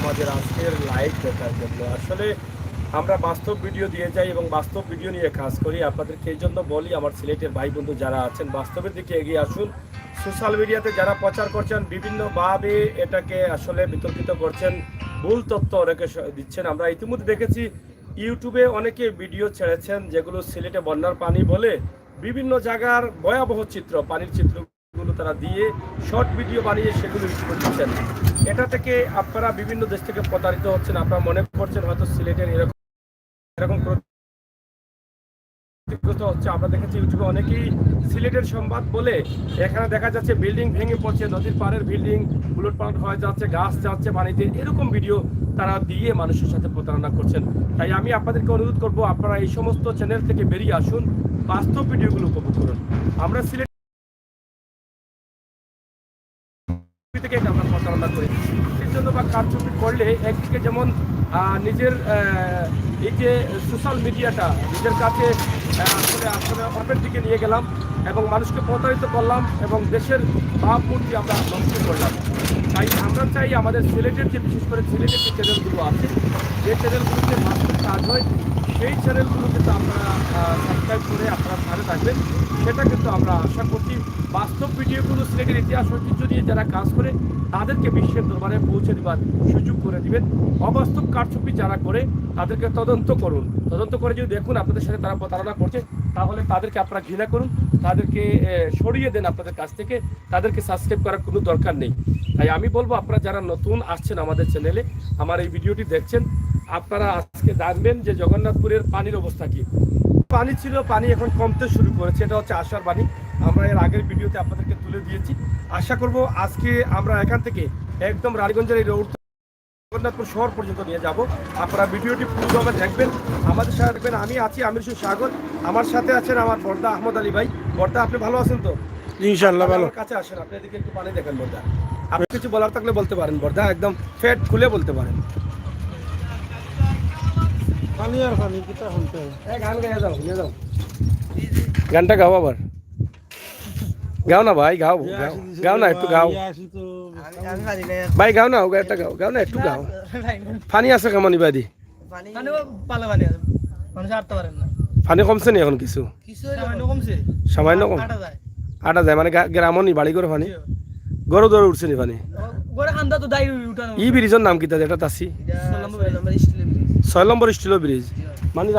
আমাদের আজকের লাইভ দেখার জন্য। আসলে আমরা বাস্তব ভিডিও দিয়ে যাই এবং বাস্তব ভিডিও নিয়ে কাজ করি। আপনাদেরকে এই জন্য বলি, আমার সিলেটের ভাই বন্ধু যারা আছেন বাস্তবের দিকে এগিয়ে আসুন। সোশ্যাল মিডিয়াতে যারা প্রচার করছেন বিভিন্নভাবে এটাকে আসলে বিতর্কিত করছেন, ভুল তথ্য অনেকে দিচ্ছেন। আমরা ইতিমধ্যে দেখেছি ইউটিউবে অনেকে ভিডিও ছেড়েছেন যেগুলো সিলেটে বন্যার পানি বলে বিভিন্ন জায়গার ভয়াবহ চিত্র, পানির চিত্রগুলো তারা দিয়ে শর্ট ভিডিও বানিয়ে সেগুলো ইউটিউবে দিচ্ছেন। এটা থেকে আপনারা বিভিন্ন দেশ থেকে প্রতারিত হচ্ছেন। আপনারা মনে করছেন হয়তো সিলেটের এরকম এরকম ক্ষতিগ্রস্ত হচ্ছে। আমরা দেখেছি ইউটিউবে অনেকেই সিলেটের সংবাদ বলে এখানে দেখা যাচ্ছে বিল্ডিং ভেঙে পড়ছে, নদীর পাড়ের বিল্ডিং উলট পালট হয়ে যাচ্ছে, গাছ যাচ্ছে পানিতে, এরকম ভিডিও তারা দিয়ে মানুষের সাথে প্রতারণা করছেন। তাই আমি আপনাদেরকে অনুরোধ করব, আপনারা এই সমস্ত চ্যানেল থেকে বেরিয়ে আসুন, বাস্তব ভিডিওগুলো উপভোগ করুন। আমরা সিলেট থেকে আমরা প্রচারণা করি, এর জন্য বা কারচুপি করলে একদিকে যেমন নিজের এই যে সোশ্যাল মিডিয়াটা নিজের কাছে আসলে আসলে অপের দিকে নিয়ে গেলাম এবং মানুষকে প্রতারিত করলাম এবং দেশের ভাবমূর্তি আমরা নষ্ট করলাম। তাই আমরা চাই আমাদের সিলেটের যে বিশেষ করে সিলেটের যে চ্যানেলগুলো আছে, যে চ্যানেলগুলোতে বাস্তব কাজ হয়, সেই চ্যানেলগুলো কিন্তু আপনারা সাবস্ক্রাইব করে আপনারা সাথে থাকবেন। সেটা কিন্তু আমরা আশা করছি। বাস্তব ভিডিওগুলো সিলেটের ইতিহাস ঐতিহ্য নিয়ে যারা কাজ করে তাদেরকে বিশ্বের দরবারে পৌঁছে দেওয়ার সুযোগ করে দিবেন। অবাস্তব কারচুপি যারা করে তাদেরকে তদন্ত করুন। তদন্ত করে যদি দেখুন আপনাদের সাথে তারা প্রতারণা করছে, তাহলে তাদেরকে আপনারা ঘৃণা করুন, তাদেরকে সরিয়ে দেন আপনাদের কাছ থেকে, তাদেরকে সাবস্ক্রাইব করার কোনো দরকার নেই। তাই আমি বলবো, আপনারা যারা নতুন আসছেন আমাদের চ্যানেলে, আমার এই ভিডিওটি দেখছেন, আপনারা আজকে জানবেন যে জগন্নাথপুরের পানির অবস্থা কি। পানি ছিল, পানি এখন কমতে শুরু করেছে, এটা হচ্ছে আশার বাণী। আমরা এর আগের ভিডিওতে আপনাদেরকে তুলে দিয়েছি। আশা করব আজকে আমরা এখান থেকে একদম রানীগঞ্জের এই রোড জগন্নাথপুর শহর পর্যন্ত নিয়ে যাব। আপনারা ভিডিওটি পুরোভাবে দেখবেন, আমাদের সাথে দেখবেন। আমি আছি আমির সাগর, আমার সাথে আছেন আমার বর্দা আহমদ আলী ভাই। বর্দা, আপনি ভালো আছেন তো? ইনশাআল্লাহ ভালো। আমার কাছে আসেন, আপনি এদিকে একটু পানি দেখেন বর্দা। আপনি কিছু বলার থাকলে বলতে পারেন বর্দা, একদম ফেট খুলে বলতে পারেন। পানি আর পানি কিটা শুনতে গান গাইয়া যাও, নিয়ে যাও, গানটা গাও আবার, গাও না ভাই, গাও গাও, গাও না একটু গাও ভাই, গাও না একটা গাও, গাও না একটু গাও। পানি আছে কেমন ইবাদি? পানি কমছে নি এখন? কিছু সামান্য কম, আটা যায় মানে গ্রামনি বাড়ি করে পানি গরু দরে উঠছে নি পানি। ই ব্রিজের নাম কিতা যেটা তাসি? 6 নম্বর স্টিল ব্রিজ, মানে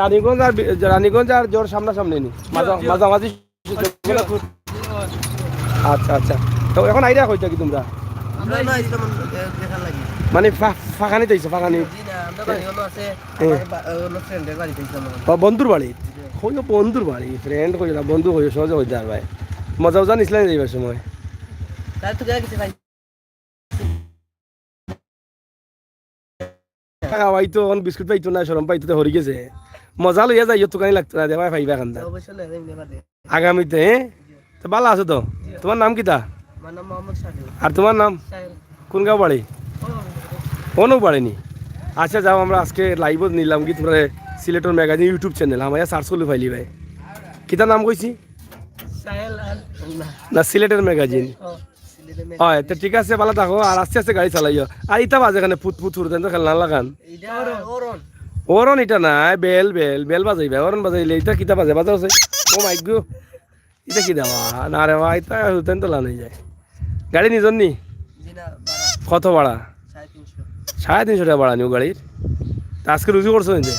রানীগঞ্জ আর জোর সামনাসামনি নি, মাঝামাঝি। আচ্ছা আচ্ছা, তো এখন আইডিয়া কইতা কি তোমরা? মানে ফাঁকানি তাইছো? ফাঁকানি বন্ধুর বাড়ি? কইও বন্ধুর বাড়ি, ফ্রেন্ড কইও না, বন্ধু কইও, সহজে কইতে আর ভাই। মজা উজা নিছিলেন যাইবার সময়? পাইতো বিস্কুট পাইতো না, সরম পাইতো, হরি গেছে। মজা লইয়া যাই, তোকানি লাগতো না, দেওয়া পাইবা খান্দা আগামীতে। তো ভালো আছো তো? তোমার নাম কিতা? আর তোমার নাম? কোন গাঁও বাড়ি? কোনো বাড়িনি। আচ্ছা যাও, আমরা আজকে লাইভ নিলাম কি তোমরা সিলেটের ম্যাগাজিন ইউটিউব চ্যানেল, আমার সার্চ করলে পাইলি ভাই। কিতা নাম কইছি না? সিলেটের ম্যাগাজিন। হয় তো ঠিক আছে, ভালো থাকো আর আস্তে আস্তে গাড়ি চালাইও। আর ইটা বাজে এখানে ফুট ফুট ফুট খেলনা লাগান। ওরন এটা নাই, বেল বেল বেল বাজাইবে, ওরন বাজাইলে এটা কিতা বাজে বাজা আছে। ও মাই গো, এটা কি দেওয়া না রে ভাই, এটা হুতেন তো লাগাই যায়। গাড়ি নিজর নি? কত ভাড়া? 350 টাকা ভাড়া নিও গাড়ির। তা আজকে রুজু করছো নিতে?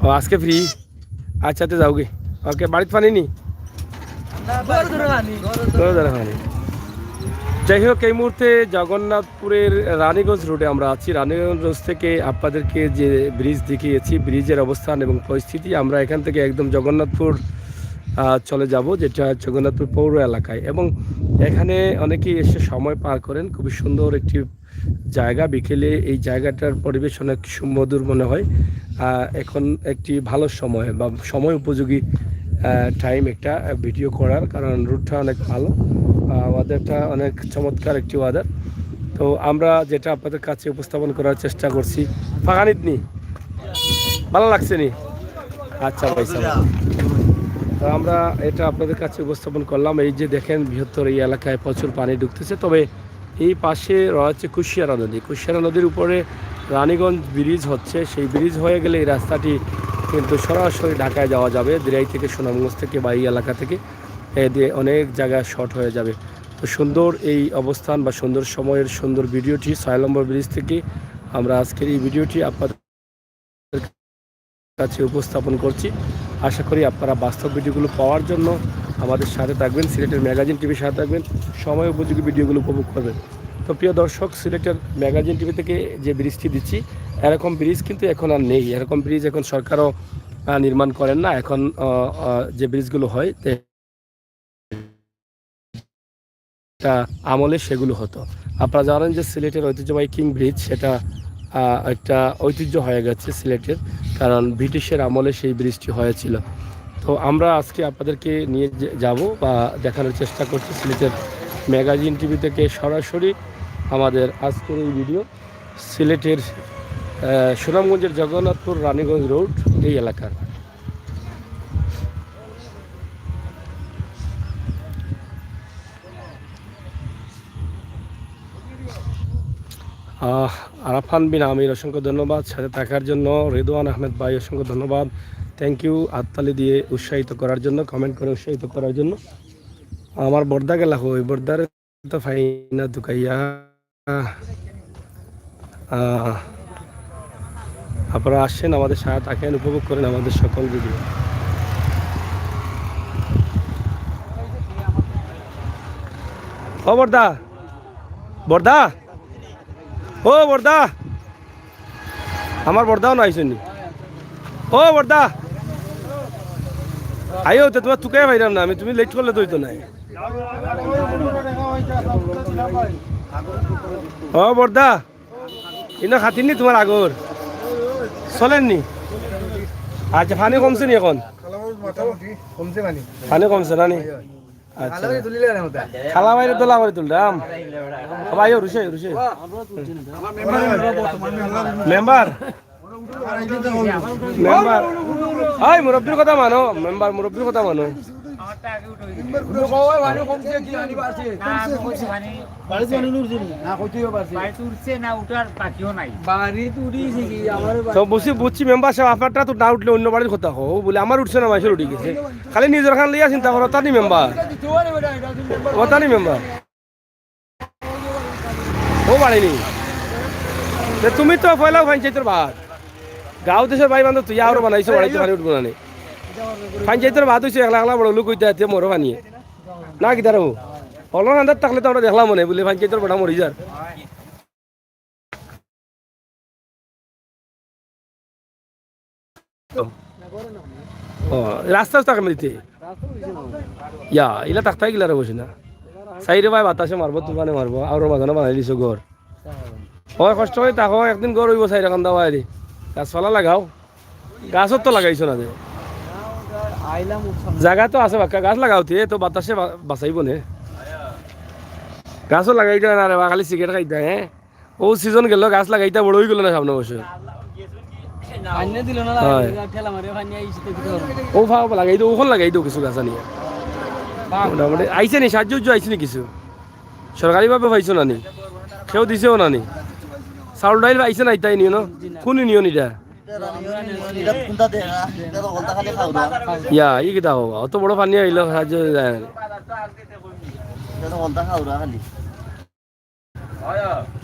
ও আজকে ফ্রি? আচ্ছা তো যাও গে। ওকে, বাড়িতে পানি নি? যাই হোক, এই মুহূর্তে জগন্নাথপুরের রানীগঞ্জ রোডে আমরা আছি। রানীগঞ্জ রোড থেকে আপনাদেরকে যে ব্রিজ দেখিয়েছি, ব্রিজের অবস্থান এবং পরিস্থিতি, আমরা এখান থেকে একদম জগন্নাথপুর চলে যাব, যেটা জগন্নাথপুর পৌর এলাকায়। এবং এখানে অনেকেই এসে সময় পার করেন, খুবই সুন্দর একটি জায়গা। বিকেলে এই জায়গাটার পরিবেশ অনেক সুমধুর মনে হয়। এখন একটি ভালো সময় বা সময় উপযোগী টাইম একটা ভিডিও করার, কারণ রুটটা অনেক ভালো, ওয়েদারটা অনেক চমৎকার একটি ওয়েদার। তো আমরা যেটা আপনাদের কাছে উপস্থাপন করার চেষ্টা করছি। ফাঁকানিত নি? ভালো লাগছে নি? আচ্ছা ভাই, তো আমরা এটা আপনাদের কাছে উপস্থাপন করলাম। এই যে দেখেন, বৃহত্তর এই এলাকায় প্রচুর পানি ঢুকতেছে, তবে এই পাশে রয়েছে কুশিয়ারা নদী। কুশিয়ারা নদীর উপরে রানীগঞ্জ ব্রিজ হচ্ছে, সেই ব্রিজ হয়ে গেলে এই রাস্তাটি কিন্তু সরাসরি ঢাকায় যাওয়া যাবে। দিরাই থেকে, সুনামগঞ্জ থেকে বা এই এলাকা থেকে দিয়ে অনেক জায়গায় শর্ট হয়ে যাবে। তো সুন্দর এই অবস্থান বা সুন্দর সময়ের সুন্দর ভিডিওটি 6 নম্বর ব্রিজ থেকে আমরা আজকের এই ভিডিওটি আপনাদের কাছে উপস্থাপন করছি। আশা করি আপনারা বাস্তব ভিডিওগুলো পাওয়ার জন্য আমাদের সাথে থাকবেন, সিলেটের ম্যাগাজিন টিভির সাথে থাকবেন, সময় উপযোগী ভিডিওগুলো উপভোগ করবেন। তো প্রিয় দর্শক, সিলেটের ম্যাগাজিন টিভি থেকে যে ব্রিজটি দিচ্ছি, এরকম ব্রিজ কিন্তু এখন আর নেই। এরকম ব্রিজ এখন সরকারও নির্মাণ করেন না। এখন যে ব্রিজগুলো হয় আমলে সেগুলো হতো। আপনারা জানেন যে সিলেটের ঐতিহ্যবাহী কিং ব্রিজ, সেটা একটা ঐতিহ্য হয়ে গেছে সিলেটের, কারণ ব্রিটিশের আমলে সেই ব্রিজটি হয়েছিল। তো আমরা আজকে আপনাদেরকে নিয়ে যাব বা দেখানোর চেষ্টা করছি সিলেটের ম্যাগাজিন টিভি থেকে সরাসরি আমাদের আজকের এই ভিডিও সিলেটের সুনামগঞ্জের জগন্নাথপুর রানীগঞ্জ রোড এই এলাকার। আরাফান বিন আমির, অসংখ্য ধন্যবাদ সাথে থাকার জন্য। রেদওয়ান আহমেদ ভাই, অসংখ্য ধন্যবাদ, থ্যাংক ইউ হাততালি দিয়ে উৎসাহিত করার জন্য, কমেন্ট করে উৎসাহিত করার জন্য। আমার বর্দা গেলা ওই বর্দার তো ফাইনা দুকাইয়া। আপনারা আসছেন, আমাদের সাথে থাকেন, উপভোগ করেন আমাদের সকল ভিডিও। ও বর্দা, বর্দা, ও বর্দা, আমার বর্দাও না আইসনি। ও বর্দা আইও তো, তোমার তুকে পাইলাম না আমি, তুমি লেট করলে তো হইতো নাই। ও বর্দা, ইনো খাতিনি তোমার আগর চলেননি? আচ্ছা, পানি কমছে নি এখন? পানি কমছে না নি? আচ্ছা, খালা বাইরে তোলা করে তুললাম। ভাই রুশে রুশে মেম্বার মেম্বার এই মুরব্বীর কথা মানো, মেম্বার মুরব্বীর কথা মানো। বুঝছি মেম্বার সাহেব, আপনারটা তো না উঠলে অন্য বাড়ির কথা হো বলে, আমার উঠছে না, মাইসের উঠে গেছে। খালি নিজের খান লিয়া চিন্তা করো, তানি মেম্বার ও, তানি মেম্বার ও বাড়িনি। তুমি তো পয়লা পঞ্চায়েতের ভাত, গাঁও দেশের ভাই বান্ধব তুই আরো বানাইছো, বাড়াইতে পানি উঠবো না। পঞ্চায়েতের ভাত হয়েছে, একলা একলা বড় লোক হইতে মোরো বানিয়ে না কি তার অলর আন্দার থাকলে তো আমরা দেখলাম মনে বলে পঞ্চায়েতের বড়া মরি যার। ও রাস্তা রাস্তা কামিতে ইয়া ইলা তাকতাই গিলারে বসে না, সাইরে ভাই বাতাসে মারবো, তুফানে মারবো, আর মাঝানো বানাই দিছো ঘর। হয় কষ্ট হয় তাকো, একদিন ঘর হইব সাইরা কান্দা হয় রে, গাছপালা লাগাও। গাছও তো লাগাইছো না, জায়গা তো আছে বাক্কা, গাছ লাগাওতে তো বাতাসে বাঁচাইব নে। গাছও লাগাইতে না রে, খালি সিগারেট খাইতে। হ্যাঁ, ও সিজন গেল, গাছ লাগাইতে বড় হয়ে গেল না সামনে বসে। ও ভাব লাগাই দো, ওখান লাগাই দো কিছু গাছ নিয়ে। মোটামুটি আইসে নি সাহায্য আইসে নি কিছু, সরকারিভাবে পাইছো না নি, কেউ দিছেও না নি। চাউল ডাইল আইসে না, তাই নিও না, কোন নিও নিটা ইয়া ই কিতা হবো, অত বড় পানি আইলো সাহায্য যায় না।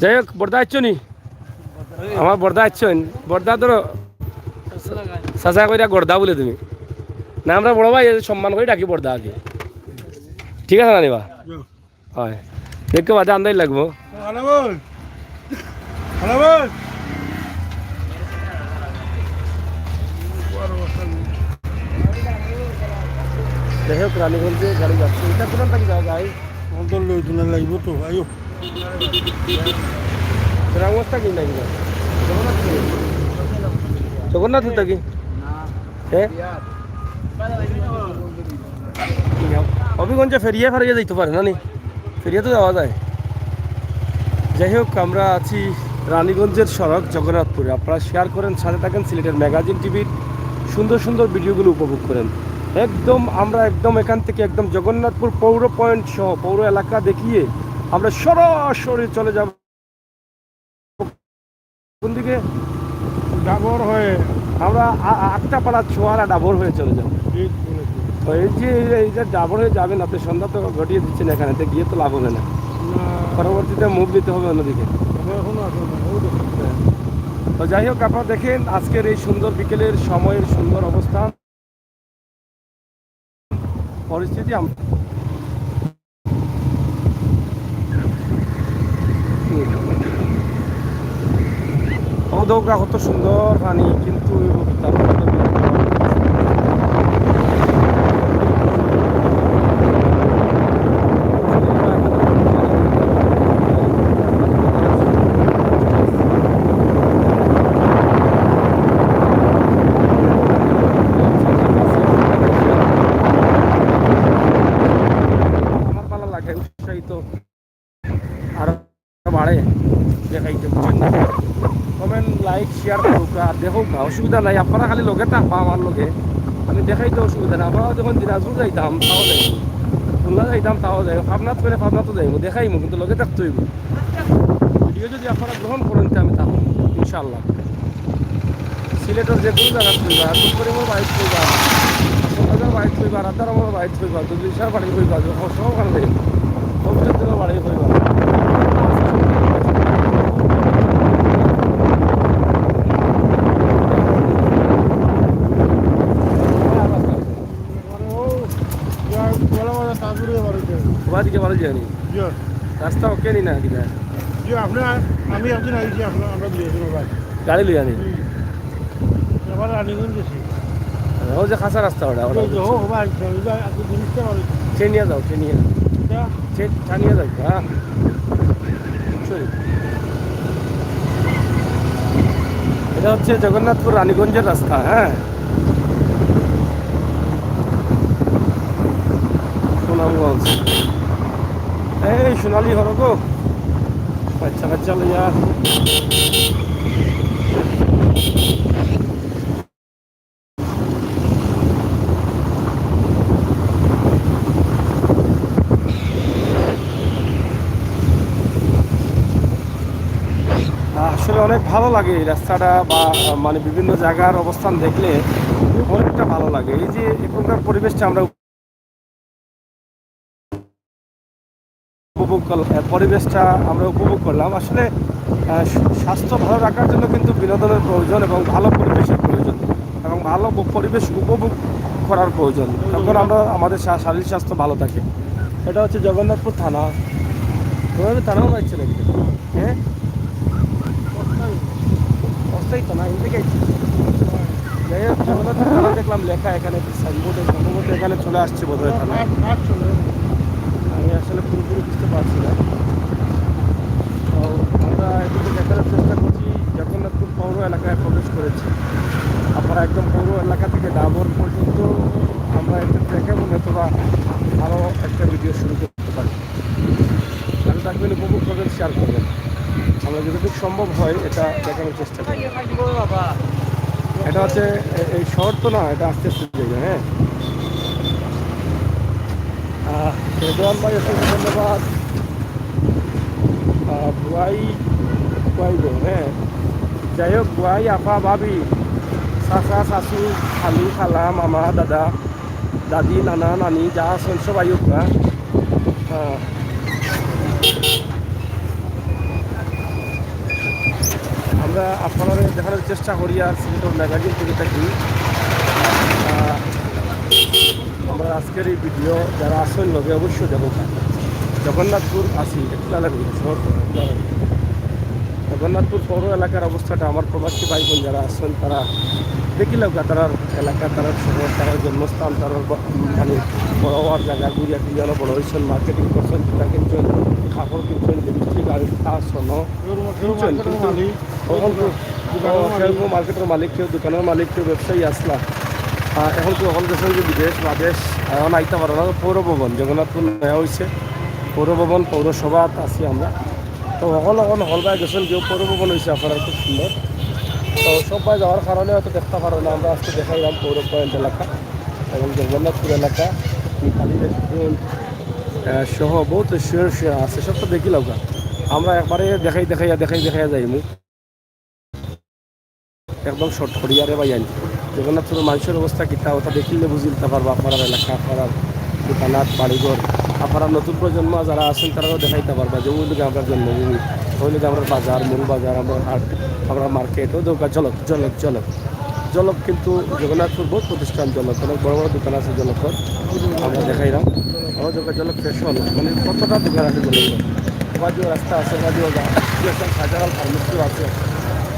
যাই হোক, বর্দা আসছো নি? আমার বর্দা আসছেন, বর্দা ধরো চাচা কইরা গর্দা বলে তুমি না, আমরা বড় ভাই সম্মান করে ডাকি বর্দা আগে, ঠিক আছে না নিবা? হয়, দেখতে বাদে আন্দাজ লাগবো। যাই হোক, রানীগঞ্জে গাড়ি যাচ্ছে, এটা কোথাও থাকি যাওয়া যায় লাগবো তো। আয়ো রামগঞ্জটা কি নাকি জগন্নাথ থাকি? হ্যাঁ, হবিগঞ্জে ফেরিয়ে ফেরিয়ে যাইতে পারে না নি, ফেরিয়ে তো যাওয়া যায়। যাই হোক, আমরা আছি রানীগঞ্জের সড়ক জগন্নাথপুরে। আপনারা শেয়ার করেন, সাথে থাকেন, সিলেটের ম্যাগাজিন টিভির সুন্দর সুন্দর ভিডিওগুলো উপভোগ করেন। একদম আমরা একদম এখান থেকে একদম জগন্নাথপুর পৌর পয়েন্ট সহ পৌর এলাকা দেখিয়ে আমরা সরাসরি চলে যাব কোন দিকে? ডাবর হয়ে আমরা আটটাপাড়া ছোয়ারা ডাবর হয়ে চলে যাব। ঠিক বলেছি। তো এই যে ডাবর হয়ে যাবেন আপনি, সন্ধ্যা তো ঘটিয়ে দিচ্ছেন এখানে, তো গিয়ে তো লাভ হবে না, না পরবর্তীতে মুভ দিতে হবে অন্যদিকে। আমি এখনো আসো না, ও দেখতে। তো যাই হোক, আপনারা দেখেন আজকের এই সুন্দর বিকেলের সময়ের সুন্দর অবস্থান পরিস্থিতি। দৌকা কত সুন্দর পানি, কিন্তু আমার ভালো লাগে, উৎসাহিত আরো বাড়ে দেখাইতে। কমেন্ট লাইক শেয়ার করুক আর দেখুক, অসুবিধা নাই। আপনারা খালি লোকে থাকবা আমার লোকে, আমি দেখাইতে অসুবিধা নাই। আপনারা যখন দিনাজপুর যাইতাম তাও যাই, খুলনা যাইতাম তাও যাই, ভাবনাথ করে ভাবনাথ যাইব, দেখাইমু, কিন্তু লোকে থাকতে হইব। ভিডিও যদি আপনারা গ্রহণ করেন তো আমি থাকবো ইনশাল্লাহ। সিলেটের যে কোনো জায়গা থইবা, দুপুরের বাইক থইবা, সন্ধ্যার বাইক থইবা, রাতার আমার বাইক থইবা, দুলিশার বাড়ি হইবা, সব ওখানে যাইব, সবচেয়ে দিনের বাড়ি হইবা। মানে ও যা বলা বলা তাড়াতাড়ি বাড়িতে। ওদিকে বাড়ি যায়নি, জি রাস্তা ওকে নি না কিনা জি আপনার আমি একদিন আইছি আপনার আমরা দিয়েছিল ভাই। গাড়ি লই আনি। এবার রানিগঞ্জ গেছি। ও যে খাসা রাস্তা ওটা ওটা ও ভাই আজকে জিনিসটা বাড়ি ট্রেন নিয়ে যাও, ট্রেন নিয়ে ট্রেন নিয়ে যাও। হ্যাঁ সরি, এটা হচ্ছে জগন্নাথপুর রানীগঞ্জের রাস্তা। হ্যাঁ, সুনামগঞ্জ। এই সোনালি হলো গো, বাচ্চা বাচ্চা লইয়া। আসলে অনেক ভালো লাগে এই রাস্তাটা, বা মানে বিভিন্ন জায়গার অবস্থান দেখলে অনেকটা ভালো লাগে। এই যে এখানকার পরিবেশটা আমরা উপভোগ করলাম, পরিবেশটা আমরা উপভোগ করলাম। আসলে স্বাস্থ্য ভালো রাখার জন্য কিন্তু বিনোদনের প্রয়োজন, এবং ভালো পরিবেশের প্রয়োজন, এবং ভালো পরিবেশ উপভোগ করার প্রয়োজন। তখন আমরা আমাদের শারীরিক স্বাস্থ্য ভালো থাকে। এটা হচ্ছে জগন্নাথপুর থানা। তোমাদের থানাও যাচ্ছে নাকি? হ্যাঁ, অস্থায়ী থানা এদিকে। যাই হোক, জগন্নাথপুর থানা দেখলাম লেখা এখানে, সাইনবোর্ডে সম্ভবত এখানে চলে আসছে বোধহয় থানা। আমি আসলে পুরোপুরি বুঝতে পারছি না। তো আমরা এদিকে দেখার চেষ্টা করছি, জগন্নাথপুর পৌর এলাকায় প্রবেশ করেছি। আপনারা একদম পৌর এলাকা থেকে ডাবর পর্যন্ত আমরা একটা ট্রেকে মনে অথবা আরও একটা ভিডিও শুরু করতে পারি। ভালো থাকবেন, উপভোগ করবেন, শেয়ার করবেন। আমরা যতটুকু সম্ভব হয় এটা দেখানোর চেষ্টা করি। এটা হচ্ছে এই শহর তো না, এটা আস্তে আস্তে জায়গা। হ্যাঁ, রেদওয়ান ভাই অসংখ্য ধন্যবাদ। বুয়াই বুয়াই গো, হ্যাঁ। যাই হোক, বুয়াই আপা ভাবি চাচা চাচু খালু খালা মামা দাদা দাদি নানা নানি যা আছেন সবাই হোক। হ্যাঁ, আমরা আপনারা দেখানোর চেষ্টা করি, আর সিলেটের ম্যাগাজিন থেকে থাকি। আমরা আজকের এই ভিডিও যারা আসেন লগে অবশ্যই দেখো। জগন্নাথপুর আসি, একলা লাগবে শহর জগন্নাথপুর পৌর এলাকার অবস্থাটা আমার প্রবাসী ভাই বোন যারা আসেন তারা দেখিলেও তারা এলাকা, তারা শহর, তারা জন্মস্থান, তারা মানে বড় হওয়ার জায়গা, ঘুরিয়া ফিরিয়ানো বড় হয়েছেন, মার্কেটিং করছেন, টিকা কিনছেন, কাপড় কিনছেন, লিপস্টিক আর স্বর্ণ কিনছেন। কেউ মার্কেটের মালিক, কেউ দোকানের মালিক, কেউ ব্যবসায়ী আসলা। এখন তো হল গেছেন যে বিদেশ বা দেশ, এখন আইতে পারো না। পৌর ভবন জগন্নাথপুর নেওয়া হয়েছে, পৌর ভবন পৌরসভা আছি আমরা। তো এখন হলবাই গেছেন, কেউ পৌর ভবন হয়েছে আপনারা, খুব সুন্দর। তো সবাই যাওয়ার কারণে হয়তো দেখতে পারো না, আমরা আজকে দেখাইলাম পৌর পয়েন্ট এলাকা এবং জগন্নাথপুর এলাকা, মিতালি রেস্টুরেন্ট, সহ বহুত শুয়ে শুয়ে আছে, সব তো দেখি লোক আমরা একবারে দেখাইয়া যাই মুখ একদম শর্ট করিয়ারে ভাই আনি জগন্নাথপুর মানুষের অবস্থা কিতা ওটা দেখিলে বুঝিতে পারবো আপনার এলাকা আপনার দোকানাত বাড়িঘর আপনার নতুন প্রজন্ম যারা আছেন তারাও দেখাইতে পারবা যে ওই লোকে আমরা জন্মভূমি ওই লোকে আমরা বাজার মূল বাজার আমরা হাট আমরা মার্কেট ও দোকান জলক কিন্তু জগন্নাথপুর বহুত প্রতিষ্ঠান জলক অনেক বড় বড় দোকান আছে জলকর আমরা দেখাইলাম আমার দোকান জলক ফ্যাশন মানে কতটা দোকান আছে জলকর বাজু রাস্তা আছে বাজু হাজার ফার্মেসিও আছে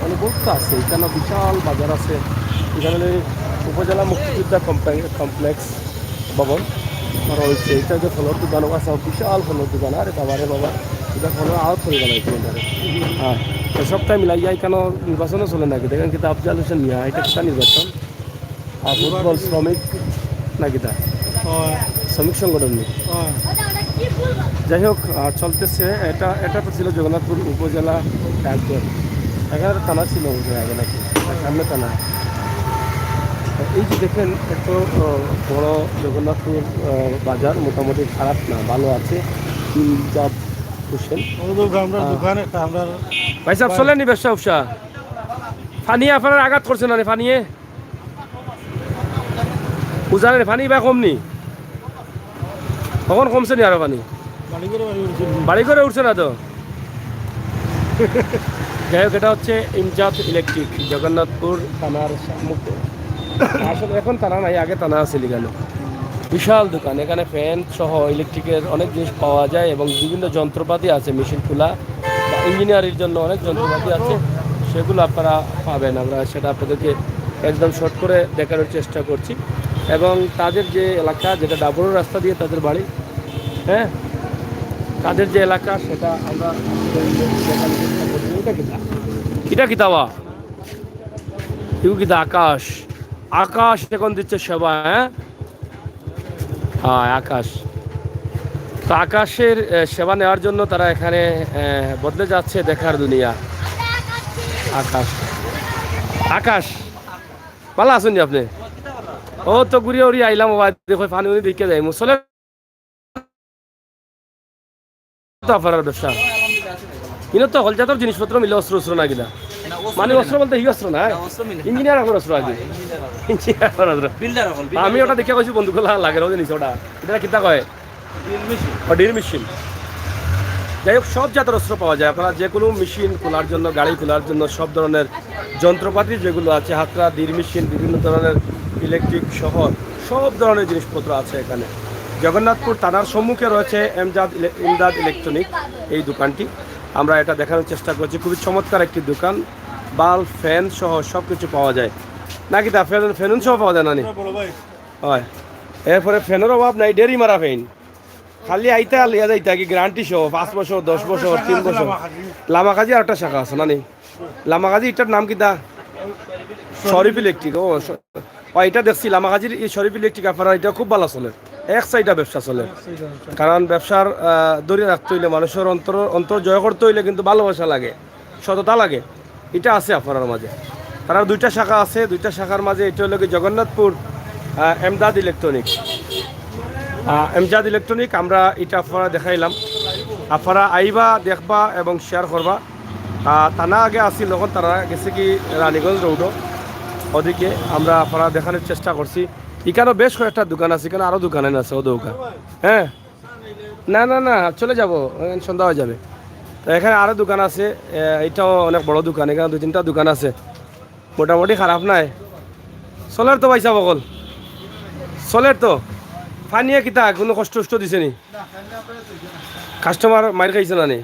মানে বহুত আছে এখানে বিশাল বাজার আছে এখানে উপজেলা মুক্তিযোদ্ধা কমপ্লেক্স ভবন রয়েছে এটা যে ফলের দোকানও আছে বিশাল ফলের দোকান আরে বাবা এটা ফলের আউট করে গেল হ্যাঁ সবটাই মিলাইয়া এখানে নির্বাচনও চলে নাকি দেখেন কিন্তু আফজাল হোসেন মিয়া এটা কিতা নির্বাচন আর ফুটবল শ্রমিক নাকি তা শ্রমিক সংগঠন নেই যাই হোক চলতেছে এটা তো ছিল জগন্নাথপুর উপজেলা একজন এখানে থানা ছিল আগে নাকি সামনে থানা এই যে দেখেন এত বড় জগন্নাথপুর বাজার মোটামুটি খারাপ না ভালো আছে ইমদাদ হোসেন ভাই সাহেব চলেনি ব্যবসা উবসা ফানিয়ে আপনার আঘাত করছে না ফানিয়ে বুঝালেন ফানি বা কমনি কখন কমছে নি আরো পানি বাড়ি করে উঠছে না তো যাই হোক এটা হচ্ছে ইমজাদ ইলেকট্রিক জগন্নাথপুর থানার মুখে আসলে এখন থানা নাই আগে থানা আছে লিগানো বিশাল দোকান এখানে ফ্যান সহ ইলেকট্রিকের অনেক জিনিস পাওয়া যায় এবং বিভিন্ন যন্ত্রপাতি আছে মেশিন খোলা বা ইঞ্জিনিয়ারির জন্য অনেক যন্ত্রপাতি আছে সেগুলো আপনারা পাবেন আমরা সেটা আপনাদেরকে একদম শর্ট করে দেখানোর চেষ্টা করছি এবং তাদের যে এলাকা যেটা ডাবর রাস্তা দিয়ে তাদের বাড়ি হ্যাঁ তাদের যে এলাকা সেটা আমরা দেখানোর চেষ্টা করছি এটা কিতাবা কেউ কিতা আকাশ এখন দিচ্ছে সেবা হ্যাঁ আকাশ তো আকাশের সেবা নেওয়ার জন্য তারা এখানে বদলে যাচ্ছে দেখার দুনিয়া আকাশ ভালো আছেন আপনি ও তো ঘুরিয়ে উড়িয়ে আইলাম দেখো পানি উনি দিকে যাই মুসলে আপনার ব্যবসা কিন্তু তো হলজাতর জিনিসপত্র মিলে অস্ত্র না কিনা মানে অস্ত্র বলতে ই অস্ত্র না ইঞ্জিনিয়ার এখন অস্ত্র আছে আমি ওটা দেখে কইছি বন্ধুগুলা লাগে না জিনিস ওটা এটা কিতা কয় ড্রিল মেশিন যাই হোক সব জাতের অস্ত্র পাওয়া যায় আপনারা যে কোনো মেশিন খোলার জন্য গাড়ি খোলার জন্য সব ধরনের যন্ত্রপাতি যেগুলো আছে হাতরা ড্রিল মেশিন বিভিন্ন ধরনের ইলেকট্রিক সহ সব ধরনের জিনিসপত্র আছে এখানে জগন্নাথপুর থানার সম্মুখে রয়েছে ইমদাদ ইলেকট্রনিক এই দোকানটি আমরা এটা দেখানোর চেষ্টা করছি খুবই চমৎকার একটি দোকান বাল্ব ফ্যান সহ সব কিছু পাওয়া যায় নাকি তা ফ্যান সহ পাওয়া যায় না হয় এরপরে ফ্যানের অভাব নাই ডেরি মারা ফ্যান খালি আইতা লিয়া যাইতা কি গ্যারান্টি সহ 5 বছর 10 বছর 3 বছর লামাকাজি আর একটা শাখা আছে না নি লামাকাজি এটার নাম কি তা শরীফ ইলেকট্রিক ও এটা দেখছি লামাকাজির এই শরীফ ইলেকট্রিক আপনারা এটা খুব ভালো চলে এক সাইডা ব্যবসা চলে কারণ ব্যবসার দড়িয়ে রাখতে হইলে মানুষের অন্তর জয় করতে হইলে কিন্তু ভালোবাসা লাগে সততা লাগে এটা আছে আপনার মাঝে তারা দুইটা শাখা আছে দুইটা শাখার মাঝে এটা হলো জগন্নাথপুর এমদাদ ইলেকট্রনিক আমরা এটা আপনারা দেখাইলাম আপনারা আইবা দেখবা এবং শেয়ার করবা থানা আগে আসছিল তখন তারা গেছে কি রানীগঞ্জ রোডও ওদিকে আমরা আপনারা দেখানোর চেষ্টা করছি এখানেও বেশ কয়েকটা দোকান আছে এখানে আরও দোকান আছে ও দোকান হ্যাঁ না চলে যাবো সন্ধ্যা হয়ে যাবে তো এখানে আরও দোকান আছে এটাও অনেক বড় দোকান এখানে 2-3টা দোকান আছে মোটামুটি খারাপ নাই চলের তো পয়সা বকল চলের তো ফানিয়ে কিতা কোনো কষ্ট দিছে নি কাস্টমার মার খাইছে না নি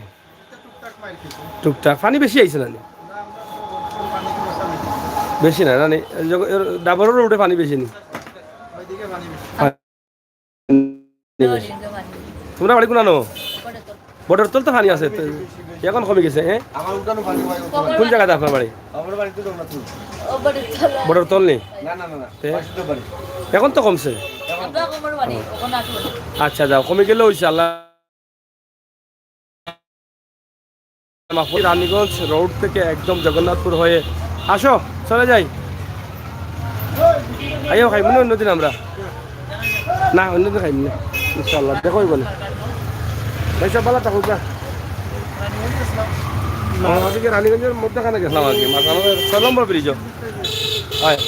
টুকটাক পানি বেশি আইছে না নি বেশি না নি ডাবরের রোডে পানি বেশি নি তোমরা বাড়ি কোন বর্ডার তল তো পানি আছে এখন কমে গেছে হ্যাঁ কোন জায়গাতে আপনার বাড়ি বর্ডার তল নেই এখন তো কমছে আচ্ছা যাও কমে গেলে হয়েছে আল্লাহ রানীগঞ্জ রোড থেকে একদম জগন্নাথপুর হয়ে আসো চলে যাই আইও খাইব না অন্যদিন আমরা না অন্যদিন খাইব না ইনশাল্লাহ দেখোই বলে ভাই সাহেব ভালো থাকুক না আমাদেরকে রানীগঞ্জের মধ্যখানে গেছিলাম আর কি আমাদের 6 নম্বর ব্রিজও হয়।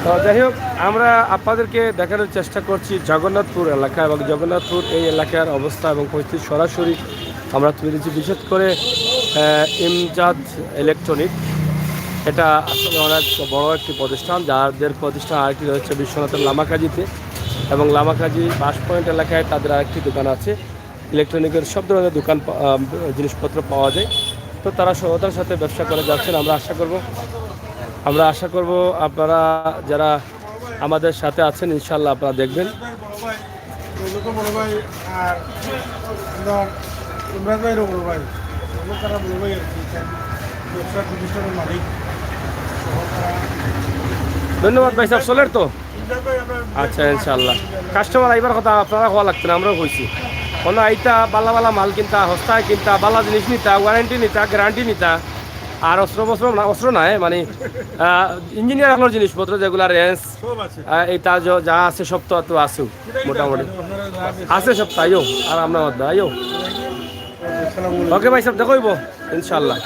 তো যাই হোক আমরা আপনাদেরকে দেখানোর চেষ্টা করছি জগন্নাথপুর এলাকা এবং জগন্নাথপুর এই এলাকার অবস্থা এবং পরিস্থিতি সরাসরি আমরা তুলে দিচ্ছি। বিশেষ করে ইমজাদ ইলেকট্রনিক, এটা আসলে অনেক বড় একটি প্রতিষ্ঠান, যাদের প্রতিষ্ঠান আরেকটি রয়েছে বিশ্বনাথের লামাকাজিতে এবং লামাকাজি বাস পয়েন্ট এলাকায় তাদের আরেকটি দোকান আছে। ইলেকট্রনিকের সব ধরনের দোকান জিনিসপত্র পাওয়া যায়। তো তারা সহতার সাথে ব্যবসা করে যাচ্ছেন। আমরা আশা করব আপনারা যারা আমাদের সাথে আছেন ইনশাল্লাহ আপনারা দেখবেন। বড় ভাই আর ইমরান ভাইয়েরও বড় ভাই, তারা বড় ভাই আর কি ব্যবসা প্রতিষ্ঠানের মালিক। ধন্যবাদ ভাই সাহেব, চলের তো আচ্ছা ইনশাল্লাহ। কাস্টমার আইবার কথা আপনারা হওয়া লাগছে না, আমরাও কইছি কোনো আইতা বালা বালা মাল কিনতা, হস্তায় কিনতা, বালা জিনিস নিতা, ওয়ারেন্টি নিতা, গ্যারান্টি নিতা, আর অস্ত্র নাই মানে ইঞ্জিনিয়ার আপনার জিনিসপত্র যেগুলো রেঞ্জ এই তা যা আছে সব তো আছে মোটামুটি আছে সব তাইও। আর আপনার মধ্যে আইও ওকে ভাই সব দেখইব ইনশাল্লাহ।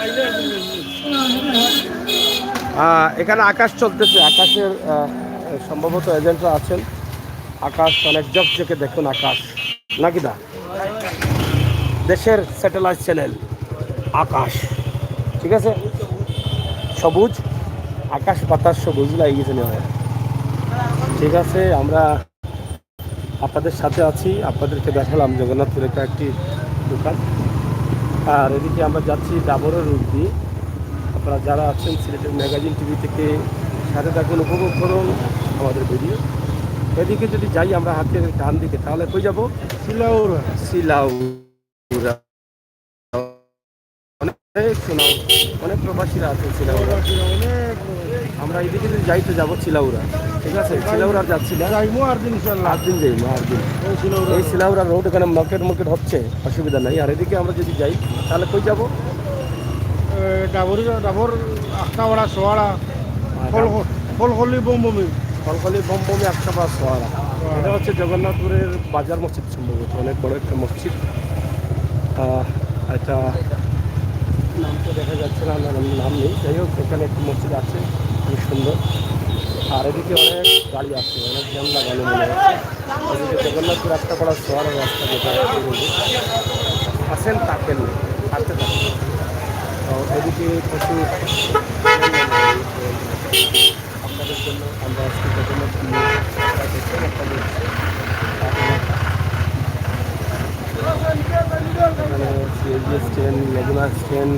এখানে আকাশ চলতেছে, আকাশের সম্ভবত এজেন্টরা আছেন। আকাশ অনেক জকজকে দেখুন আকাশ নাকি দা, দেশের স্যাটেলাইট চ্যানেল আকাশ, ঠিক আছে, সবুজ আকাশ বাতাস সবুজ লাগে গেছে না, ঠিক আছে। আমরা আপনাদের সাথে আছি, আপনাদেরকে দেখালাম জগন্নাথপুরে একটি দোকান। আর এদিকে আমরা যাচ্ছি ডাবরের রুট দিয়ে। আপনারা যারা আছেন সিলেটের ম্যাগাজিন টিভি থেকে সাথে থাকুন, উপভোগ করুন আমাদের ভিডিও। এদিকে যদি যাই আমরা হাতের ডান দিকে তাহলে কই যাব, শিলাউড়া। অনেক প্রবাসীরা আছে শিলাউড়া। আমরা এদিকে যদি যাই তো যাবো শিলাউড়া, ঠিক আছে। শিলাউড়া যাচ্ছি না, আর দিন যাইবো আর দিন। এই শিলাউড়া রোড এখানে মার্কেট হচ্ছে, অসুবিধা নাই। আর এদিকে আমরা যদি যাই তাহলে কই যাবো, ডাবর আখতাওয়াড়া সোয়াড়া ফলখলি বমবমি আখতাওয়াড়া সোয়াড়া। এটা হচ্ছে জগন্নাথপুরের বাজার মসজিদ, সম্ভবত অনেক বড় একটা মসজিদ। এটা নাম তো দেখা যাচ্ছে না, নাম নেই, যাই হোক এখানে একটি মসজিদ আছে খুব সুন্দর। আর এদিকে অনেক গাড়ি আছে, অনেক জ্যাম লাগানো মনে হচ্ছে। এদিকে জগন্নাথপুর আখতাওয়াড়া সোয়াড়া রাস্তা যেটা আছেন থাকেন থাকতে থাকেন। এদিকে প্রচুর আপনাদের জন্য আমরা আজকে জগন্নাথপুর এখানে সিএনজি স্ট্যান্ড, লেগুনা স্ট্যান্ড,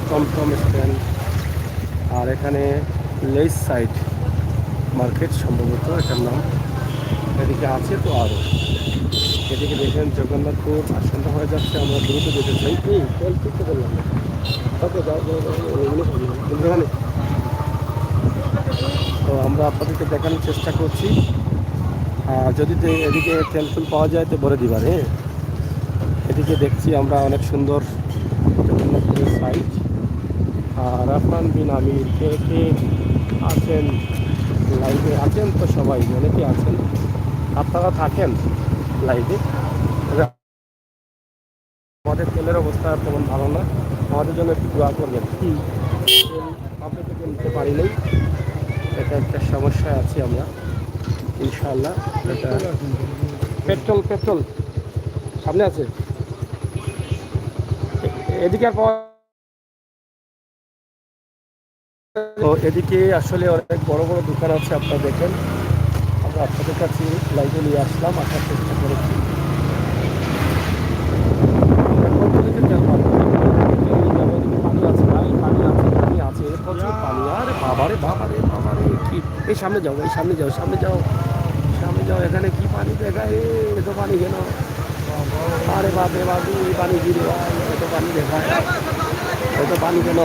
টমটম স্ট্যান্ড, আর এখানে লেস সাইড মার্কেট সম্ভবত এটার নাম। এদিকে আছে তো আরও। এদিকে দেখেন জগন্নাথপুর আসনটা হয়ে যাচ্ছে, আমরা দ্রুত যেতে চাই। এই তেল ঠিক করলাম ওকে তো আমরা আপনাদেরকে দেখানোর চেষ্টা করছি। যদি এদিকে তেল পাওয়া যায় তো বলে দিবার। হ্যাঁ, এদিকে দেখছি আমরা অনেক সুন্দর জগন্নাথপুরের সাইট। আর রহমান বিন আমির কে কে আছেন লাইভে, আছেন তো সবাই, অনেকে আছেন, আপনারা থাকেন লাইভে। আমাদের তেলের অবস্থা তেমন ভালো না, আমাদের জন্য একটু দোয়া করবেন। তেল পাম্পে থেকে নিতে পারি নাই, এটা একটা সমস্যায় আছি আমরা। ইনশাআল্লাহ এটা পেট্রোল সামনে আছে। এদিকে আর পাওয়া, তো এদিকে আসলে অনেক বড় বড় দোকান আছে, আপনারা দেখেন। আমরা আপনাদের কাছে লাইভে নিয়ে আসলাম, আসার চেষ্টা করেছি। পানি আছে প্রচুর পানি। আরে বাবারে কি, এই সামনে যাও এখানে কি পানি দেখায়, এত পানি কেন? আরে বাপরে বাবু, এই পানি কি রে ভাই, এত পানি দেখায়, এত পানি কেন?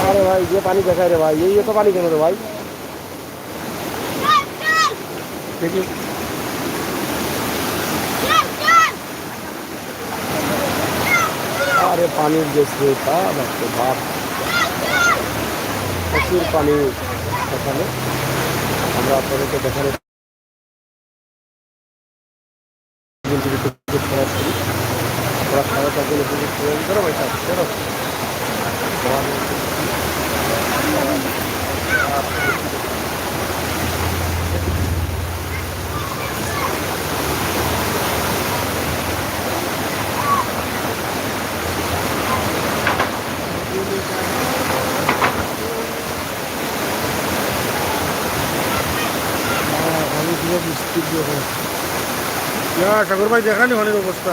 আরে ভাই যে পানি দেখায় রে ভাই, এই এত পানি কেন রে ভাই? দেখি আরে পানির যে স্রোতা, বাপ প্রচুর পানি এখানে। আমরা আপনাদেরকে দেখানোর সরাসরি ওরা খাওয়া তার জন্য ধরো ভাই ধরো ঠাকুর ভাই দেখানি অনেক অবস্থা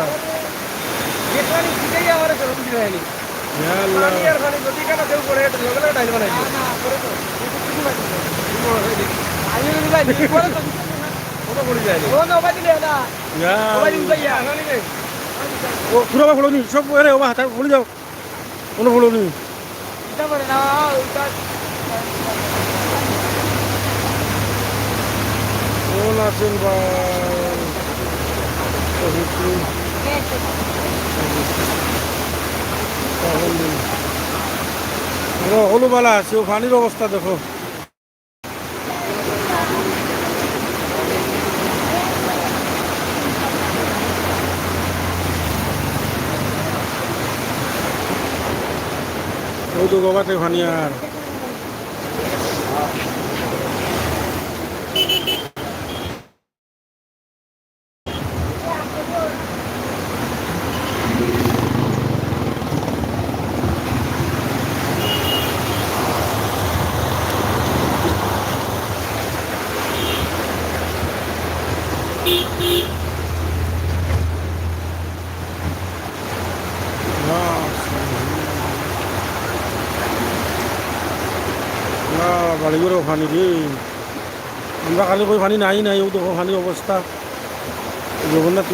পুরো ফোড়নি সব হাতে ফুলে যাও কোনো ফোড়নি কোন আছেন হলুবালা আছে ও পানির অবস্থা দেখো ও তো গোবাতে পানি আর বাড়িগুলো পানি রে আমরা খালি কই পানি নাই ও দেখো পানি অবস্থা জগন্নাথ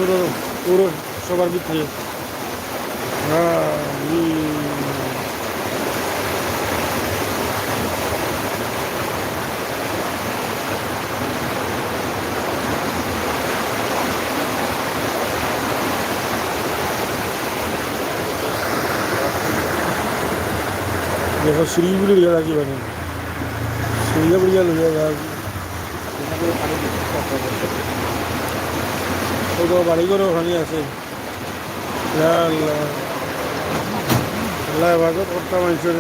পুর সবার ভিতরে দেখো সিঁড়িগুলি লিয়ে রাখি পানি সিঁড়িয়া বুড়িয়া লিয়ে তো বাড়ি করেও পানি আছে আল্লাহ হেফাজত করতাম মানুষের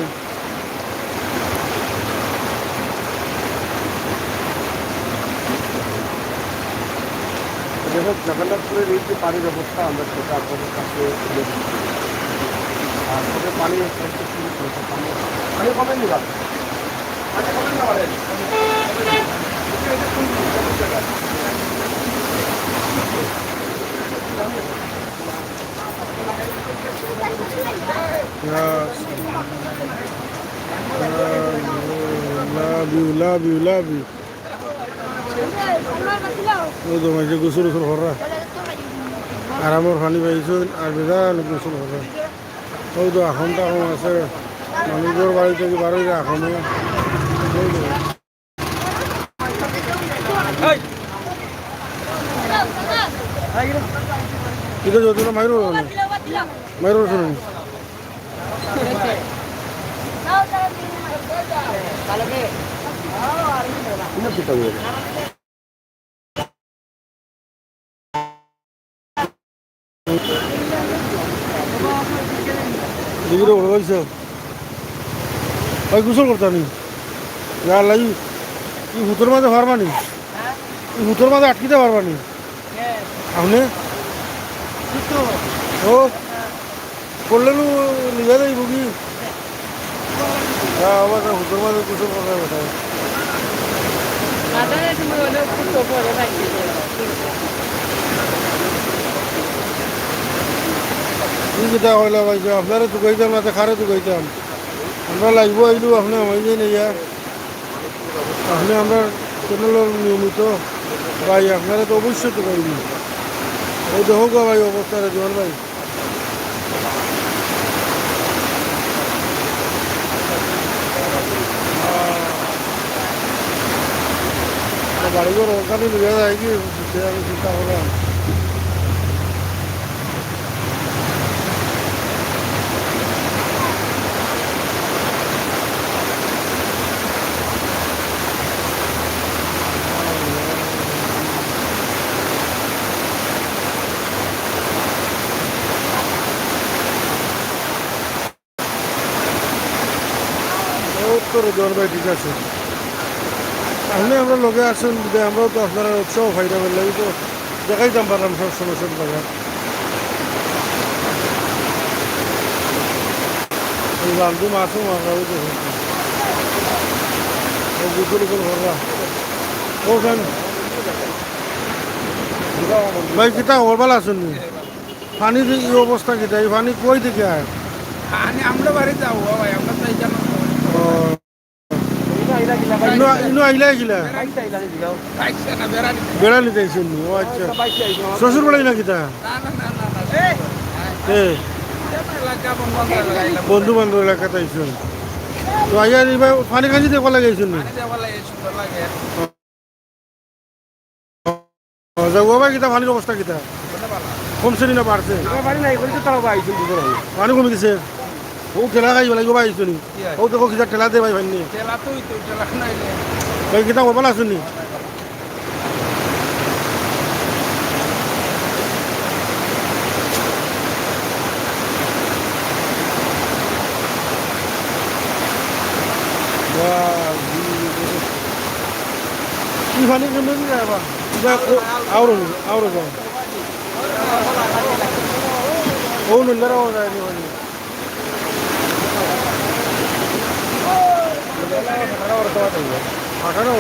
দেখো জগন্নাথপুরের এই যে পানির ব্যবস্থা আমরা সেটা আপনাদের কাছে আর পানি পানি কমেন নি পানি কমেন না পারেন love you ও তো মাঝে গোসল করা আর আমার পানি পাইছো আর বেদান গোসল করা ও তো এখনটা কম আছে মানুষের বাড়ি থেকে বারো এখনো এটা যত না মাইরো শুনুন দিদিরে বড় হয়েছে ওই গোসল করতাম লাই হুতোর মাঝে পারবানি হুতোর মাঝে আটকিতে পারবানি আপনি ও করলেন নিজে যাই রুগী হ্যাঁ আবার হুতোর মাঝে গোসল করার কথা যেটা হইলো ভাই আপনারা তো গাইতাম না খারে তো গাইতাম আমরা লাগবো আইলু আপনি আমাই নেই আপনি আমরা চ্যানেলের নিয়মিত ভাই আপনারা তো অবশ্যই তো গাইবি ও দেখো গো ভাই অবস্থাটা জোয়ান ভাই বাড়িঘর ওখানে লিখে যায় কি আমি চিন্তা করলাম করে দেওয়ার ভাই ঠিক আছে আপনি আমরা লগে আসুন আমরাও তো আপনারা উৎসাহ ফাইদা পেলাম তো দেখাইতাম পারলাম সব সমস্যার বাজার এই বান্ধু মাছও মারাও দেখুন ও গুতুর উপর ভররা ও ফ্যান ভাই কিতা ওরবাল আসুন পানির এই অবস্থা কিতা এই পানি কই থেকে আয় আমরা বাড়ি যাবো ভাই আমরা তো এখানে ইনো আইলাই গিলা পাইছে না বেড়ানি বেড়া নিতে আইসেন ও আচ্ছা শ্বশুর বাড়ি না কিতা না না না না না এলাকা বন্ধু বান্ধব এলাকাতে আইসেন তো আইয়া এবার পানি কাজি দেখবা লাগে আইসেন সুন্দর লাগে যাবো ভাই কিতা পানির অবস্থা কিতা কমছে না বাড়ছে বাড়ি নাই করে তাও আইছেন দুজন পানি কমে গেছে ও ঠেলা খাই বলে ভাই আইসেন ও দেখো কিতা ঠেলা দে ভাই ভাই নি তেলা তুই তো তেলা নাইলে ভাই কিতা ওরবাল আসুন নি কি পানি কেমন যাবা আউরো আউরো যাও ও নুল্লারাও যায় নি পানি আঠারো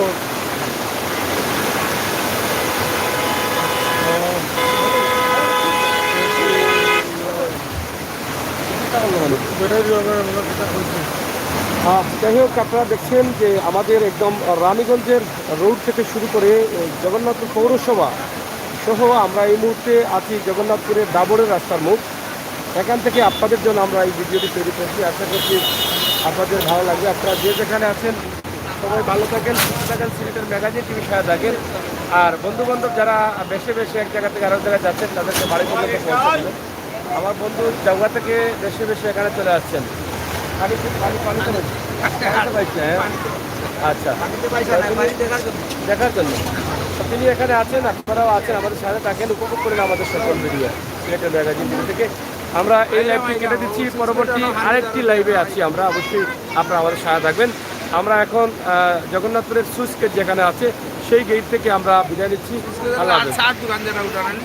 যাই হোক আপনারা দেখছেন যে আমাদের একদম রানীগঞ্জের রোড থেকে শুরু করে জগন্নাথপুর পৌরসভা সহ আমরা এই মুহূর্তে আছি জগন্নাথপুরের ডাবরের রাস্তার মুখ এখান থেকে আপনাদের জন্য আমরা এই ভিডিওটি তৈরি করছি আশা করছি আপনাদের ভালো লাগবে আপনারা যে যেখানে আছেন সবাই ভালো থাকেন সুস্থ থাকেন সিলেটের ম্যাগাজিন টিভি সাথে থাকেন আর বন্ধু বান্ধব যারা বেশি বেশি এক জায়গা থেকে আরেক জায়গায় যাচ্ছেন তাদেরকে বাড়ি পর্যন্ত পৌঁছে দেবেন আমার বন্ধু জায়গা থেকে বেশি বেশি এখানে চলে আসছেন পানি পানি পানি তো পাইছে হ্যাঁ আচ্ছা দেখার জন্য তিনি এখানে আছেন আপনারাও আছেন আমাদের সাথে থাকেন উপভোগ করেন আমাদের সকল ভিডিও সিলেটের ম্যাগাজিন থেকে আমরা এই লাইভটি কেটে দিচ্ছি পরবর্তী আরেকটি লাইভে আছি আমরা অবশ্যই আপনারা আমাদের সাথে থাকবেন আমরা এখন জগন্নাথপুরের সুইচ গেট যেখানে আছে সেই গেট থেকে আমরা বিদায় নিচ্ছি আল্লাহ হাফেজ। দোকান যারা উঠানি